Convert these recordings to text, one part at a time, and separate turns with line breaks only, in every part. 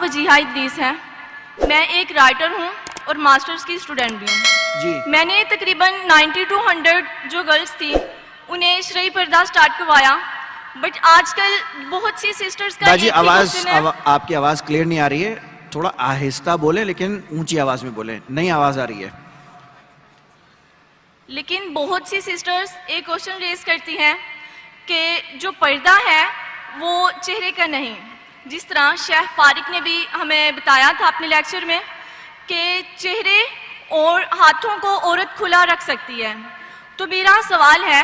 فرجیحہ ادریس ہے. میں ایک رائٹر ہوں اور ماسٹرز کی اسٹوڈنٹ بھی ہوں.
جی
میں نے تقریباً 90 to 100 جو گرلس تھی انہیں شرعی پردہ سٹارٹ کروایا. بٹ آج کل بہت سی سسٹرز کا
باجی آپ کی آواز کلیئر نہیں آ رہی ہے, تھوڑا آہستہ بولیں لیکن اونچی آواز میں بولیں, نئی آواز آ رہی ہے.
لیکن بہت سی سسٹرز ایک کوشچن ریز کرتی ہیں کہ جو پردہ ہے وہ چہرے کا نہیں. جس طرح شیخ فارق نے بھی ہمیں بتایا تھا اپنے لیکچر میں کہ چہرے اور ہاتھوں کو عورت کھلا رکھ سکتی ہے. تو میرا سوال ہے,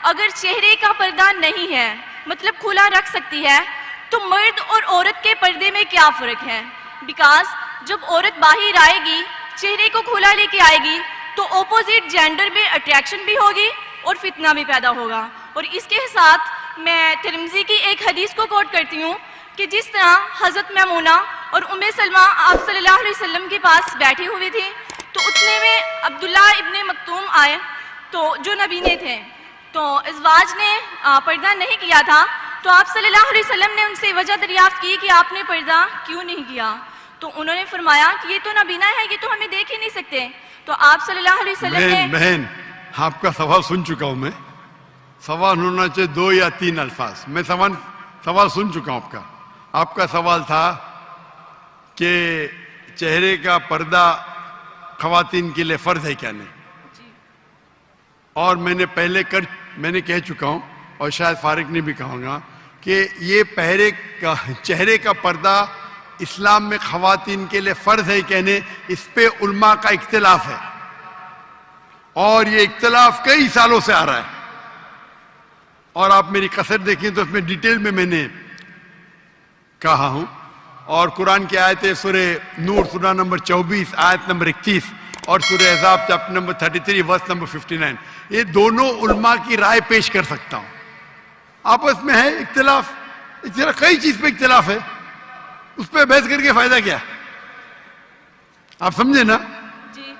اگر چہرے کا پردہ نہیں ہے مطلب کھلا رکھ سکتی ہے, تو مرد اور عورت کے پردے میں کیا فرق ہے؟ بیکاز جب عورت باہر آئے گی, چہرے کو کھلا لے کے آئے گی, تو اپوزٹ جینڈر میں اٹریکشن بھی ہوگی اور فتنہ بھی پیدا ہوگا. اور اس کے ساتھ میں ترمذی کی ایک حدیث کو کوٹ کرتی ہوں کہ جس طرح حضرت میمونہ اور ام سلمہ آپ صلی اللہ علیہ وسلم کے پاس بیٹھی ہوئی تھی, تو اتنے میں عبداللہ ابن مکتوم آئے تو جو نبینے تھے, تو ازواج نے پردہ نہیں کیا تھا, تو آپ صلی اللہ علیہ وسلم نے ان سے وجہ دریافت کی کہ آپ نے پردہ کیوں نہیں کیا. تو انہوں نے فرمایا کہ یہ تو نبینا ہے, یہ تو ہمیں دیکھ ہی نہیں سکتے. تو آپ صلی اللہ علیہ وسلم نے
بہن آپ کا سوال سن چکا ہوں میں. سوال ہونا چاہیے 2 یا 3 الفاظ. میں سوال سن چکا ہوں آپ کا. آپ کا سوال تھا کہ چہرے کا پردہ خواتین کے لیے فرض ہے کیا نہیں, اور میں نے پہلے کہہ چکا ہوں اور شاید فارق نے بھی کہا گا کہ یہ چہرے کا پردہ اسلام میں خواتین کے لیے فرض ہے کہ نہیں, اس پہ علماء کا اختلاف ہے, اور یہ اختلاف کئی سالوں سے آ رہا ہے. اور آپ میری قصر دیکھیں تو اس میں ڈیٹیل میں نے کہا ہوں. اور قرآن کی آیتیں سورہ نور سورہ نمبر 24 آیت نمبر 31 اور سورہ احزاب چیپٹر نمبر 33 ورس نمبر 59, یہ دونوں علماء کی رائے پیش کر سکتا ہوں. آپس میں ہے اختلاف, کئی چیز پہ اختلاف ہے, اس پہ بحث کر کے فائدہ کیا؟ آپ سمجھے نا؟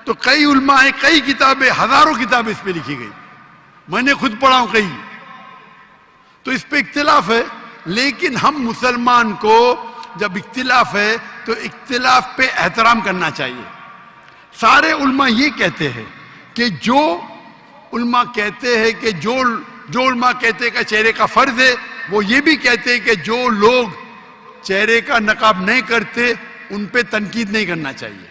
تو کئی علماء ہیں, کئی کتابیں, ہزاروں کتابیں اس پہ لکھی گئی, میں نے خود پڑھا ہوں کئی. تو اس پہ اختلاف ہے, لیکن ہم مسلمان کو جب اختلاف ہے تو اختلاف پہ احترام کرنا چاہیے. سارے علماء یہ کہتے ہیں کہ جو علماء کہتے ہیں کہ جو علماء کہتے ہیں کہ چہرے کا فرض ہے, وہ یہ بھی کہتے ہیں کہ جو لوگ چہرے کا نقاب نہیں کرتے ان پہ تنقید نہیں کرنا چاہیے,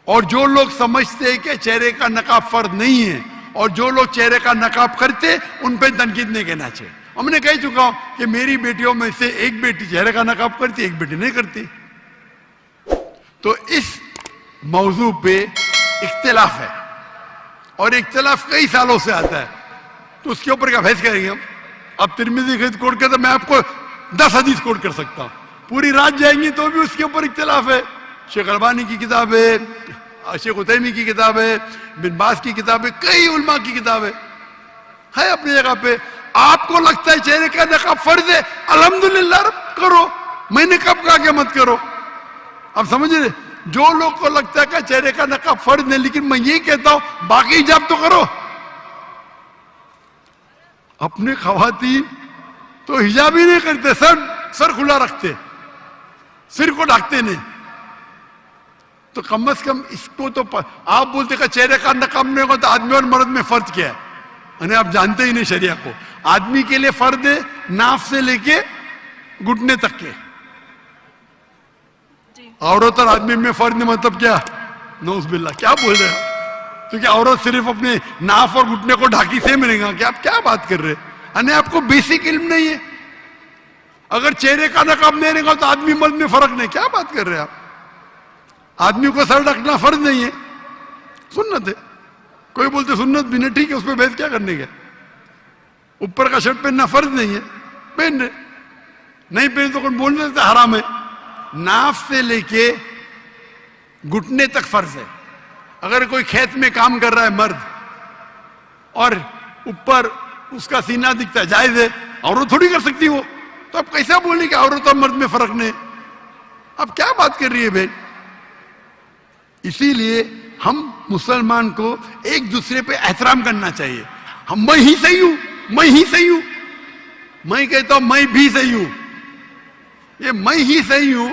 اور جو لوگ سمجھتے ہیں کہ چہرے کا نقاب فرض نہیں ہے اور جو لوگ چہرے کا نقاب کرتے ان پہ تنقید نہیں کرنا چاہیے. ہم نے کہہ چکا ہوں کہ میری بیٹیوں میں سے ایک بیٹی چہرے کا نقاب کرتی, ایک بیٹی نہیں کرتی. تو اس موضوع پہ اختلاف ہے, اور اختلاف کئی سالوں سے آتا ہے, تو اس کے اوپر کیا بحث کریں گے ہم؟ اب ترمذی حدیث کوٹ کرتے میں آپ کو 10 حدیث کوٹ کر سکتا ہوں, پوری رات جائیں گی تو بھی اس کے اوپر اختلاف ہے. شیخ البانی کی کتاب ہے, شیخ عثیمین کی کتاب ہے, بن باز کی کتاب ہے, کئی علماء کی کتاب ہے اپنی جگہ پہ. آپ کو لگتا ہے چہرے کا نقاب فرض ہے, الحمدللہ کرو, میں نے کب کہا کہ مت کرو. آپ سمجھ رہے, جو لوگ کو لگتا ہے کہ چہرے کا نقاب فرض نہیں, لیکن میں یہ کہتا ہوں باقی حجاب تو کرو. اپنے خواتین تو حجاب ہی نہیں کرتے, سر کھلا رکھتے, سر کو ڈھکتے نہیں. تو کم از کم اس کو تو آپ بولتے کہ چہرے کا نقاب نہیں ہوگا تو آدمی اور مرد میں فرق کیا ہے؟ یعنی آپ جانتے ہی نہیں شریعہ کو. آدمی کے لیے فرض ہے ناف سے لے کے گھٹنے تک کے, عورت اور آدمی میں فرق نہیں. مطلب کیا؟ نعوذ باللہ, کیا بول رہے ہیں؟ تو کیا عورت صرف اپنے ناف اور گھٹنے کو ڈھاکی سے ملے گا کہ آپ کیا بات کر رہے ہیں؟ یعنی آپ کو بیسک علم نہیں ہے. اگر چہرے کا نقاب نہیں رہے گا تو آدمی مرد میں فرق نہیں, کیا بات کر رہے ہیں آپ؟ آدمی کو سر ڈھکنا فرض نہیں ہے, سنت ہے. کوئی بولتے سنت بھی نہیں, ٹھیک ہے, اس پہ بحث کیا کرنے کا؟ اوپر کا شرٹ پہننا فرض نہیں ہے, پہن رہے, نہیں پہن تو کوئی بولنے سے حرام ہے. ناف سے لے کے گھٹنے تک فرض ہے. اگر کوئی کھیت میں کام کر رہا ہے مرد اور اوپر اس کا سینہ دکھتا ہے, جائز ہے, عورت تھوڑی کر سکتی وہ. تو اب کیسا بولنے کہ عورت اور مرد میں فرق نہیں؟ اب کیا بات کر رہی ہے بہن؟ اسی لیے ہم مسلمان کو ایک دوسرے پہ احترام کرنا چاہیے. میں ہی صحیح ہوں, میں ہی صحیح ہوں, میں کہتا ہوں میں بھی صحیح ہوں. یہ میں ہی صحیح ہوں